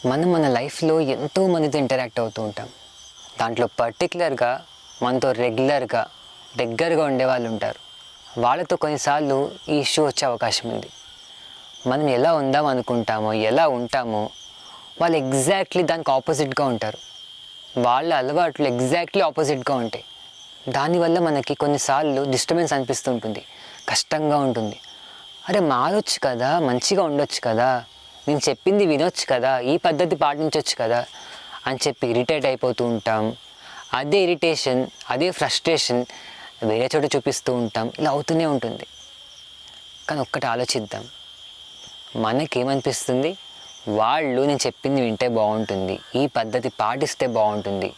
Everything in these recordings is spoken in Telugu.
మనం మన లైఫ్లో ఎంతో మందితో ఇంటరాక్ట్ అవుతూ ఉంటాం. దాంట్లో పర్టికులర్గా మనతో రెగ్యులర్గా దగ్గరగా ఉండేవాళ్ళు ఉంటారు. వాళ్ళతో కొన్నిసార్లు ఈ ఇష్యూ వచ్చే అవకాశం ఉంది. మనం ఎలా ఉందాం అనుకుంటామో, ఎలా ఉంటామో వాళ్ళు ఎగ్జాక్ట్లీ దానికి ఆపోజిట్గా ఉంటారు. వాళ్ళ అలవాట్లు ఎగ్జాక్ట్లీ ఆపోజిట్గా ఉంటాయి. దానివల్ల మనకి కొన్నిసార్లు డిస్టర్బెన్స్ అనిపిస్తుంటుంది, కష్టంగా ఉంటుంది. అరే మారొచ్చు కదా, మంచిగా ఉండొచ్చు కదా, నేను చెప్పింది వినొచ్చు కదా, ఈ పద్ధతి పాటించవచ్చు కదా అని చెప్పి ఇరిటేట్ అయిపోతూ ఉంటాం. అదే ఇరిటేషన్, అదే ఫ్రస్ట్రేషన్ వేరే చోట చూపిస్తూ ఉంటాం. ఇలా అవుతూనే ఉంటుంది. కానీ ఒక్కటి ఆలోచిద్దాం, మనకేమనిపిస్తుంది? వాళ్ళు నేను చెప్పింది వింటే బాగుంటుంది, ఈ పద్ధతి పాటిస్తే బాగుంటుంది,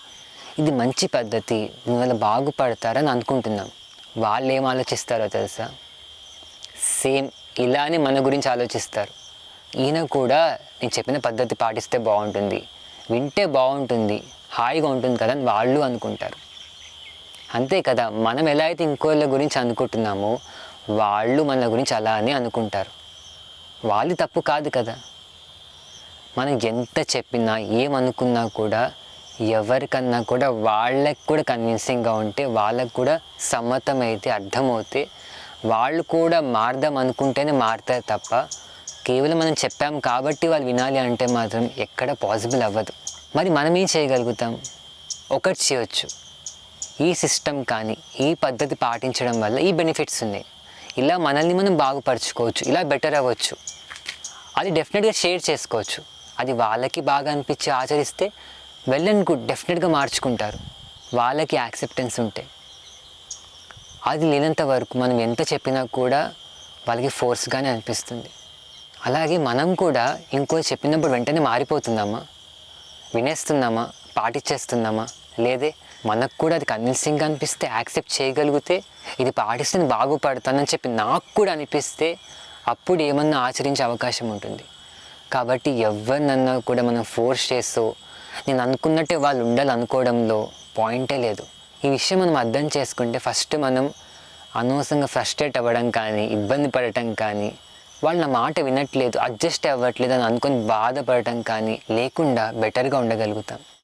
ఇది మంచి పద్ధతి, దీనివల్ల బాగుపడతారని అనుకుంటున్నాం. వాళ్ళు ఏం ఆలోచిస్తారో తెలుసా? సేమ్ ఇలానే మన గురించి ఆలోచిస్తారు. ఈయన కూడా నేను చెప్పిన పద్ధతి పాటిస్తే బాగుంటుంది, వింటే బాగుంటుంది, హాయిగా ఉంటుంది కదా అని వాళ్ళు అనుకుంటారు. అంతే కదా, మనం ఎలా అయితే ఇంకోళ్ళ గురించి అనుకుంటున్నామో వాళ్ళు మన గురించి అలానే అనుకుంటారు. వాళ్ళు తప్పు కాదు కదా. మనం ఎంత చెప్పినా ఏమనుకున్నా కూడా ఎవరికన్నా కూడా వాళ్ళకి కూడా కన్విన్సింగ్గా ఉంటే, వాళ్ళకు కూడా సమ్మతమైతే, అర్థమవుతే వాళ్ళు కూడా మారదాం అనుకుంటేనే మారుతారు తప్ప కేవలం మనం చెప్పాం కాబట్టి వాళ్ళు వినాలి అంటే మాత్రం ఎక్కడ పాసిబుల్ అవ్వదు. మరి మనం ఏం చేయగలుగుతాం? ఒకటి చేయొచ్చు. ఈ సిస్టమ్ కానీ ఈ పద్ధతి పాటించడం వల్ల ఈ బెనిఫిట్స్ ఉన్నాయి, ఇలా మనల్ని మనం బాగుపరచుకోవచ్చు, ఇలా బెటర్ అవ్వచ్చు, అది డెఫినెట్గా షేర్ చేసుకోవచ్చు. అది వాళ్ళకి బాగా అనిపించి ఆచరిస్తే వెల్ అండ్ గుడ్, డెఫినెట్గా మార్చుకుంటారు. వాళ్ళకి యాక్సెప్టెన్స్ ఉంటే. అది లేనంత వరకు మనం ఎంత చెప్పినా కూడా వాళ్ళకి ఫోర్స్గానే అనిపిస్తుంది. అలాగే మనం కూడా ఇంకో చెప్పినప్పుడు వెంటనే మారిపోతున్నామా, వినేస్తున్నామా, పాటించేస్తున్నామా? లేదే. మనకు కూడా అది కన్విన్సింగ్గా అనిపిస్తే, యాక్సెప్ట్ చేయగలిగితే, ఇది పాటిస్తే నేను బాగుపడతానని చెప్పి నాకు కూడా అనిపిస్తే అప్పుడు ఏమన్నా ఆచరించే అవకాశం ఉంటుంది. కాబట్టి ఎవరినన్నా కూడా మనం ఫోర్స్ చేస్తూ నేను అనుకున్నట్టే వాళ్ళు ఉండాలనుకోవడంలో పాయింటే లేదు. ఈ విషయం మనం అర్థం చేసుకుంటే ఫస్ట్ మనం అనవసరంగా ఫ్రస్ట్రేట్ అవ్వడం కానీ, ఇబ్బంది పడటం కానీ, వాళ్ళు నా మాట వినట్లేదు, అడ్జస్ట్ అవ్వట్లేదు అని అనుకొని బాధపడటం కానీ లేకుండా బెటర్గా ఉండగలుగుతాం.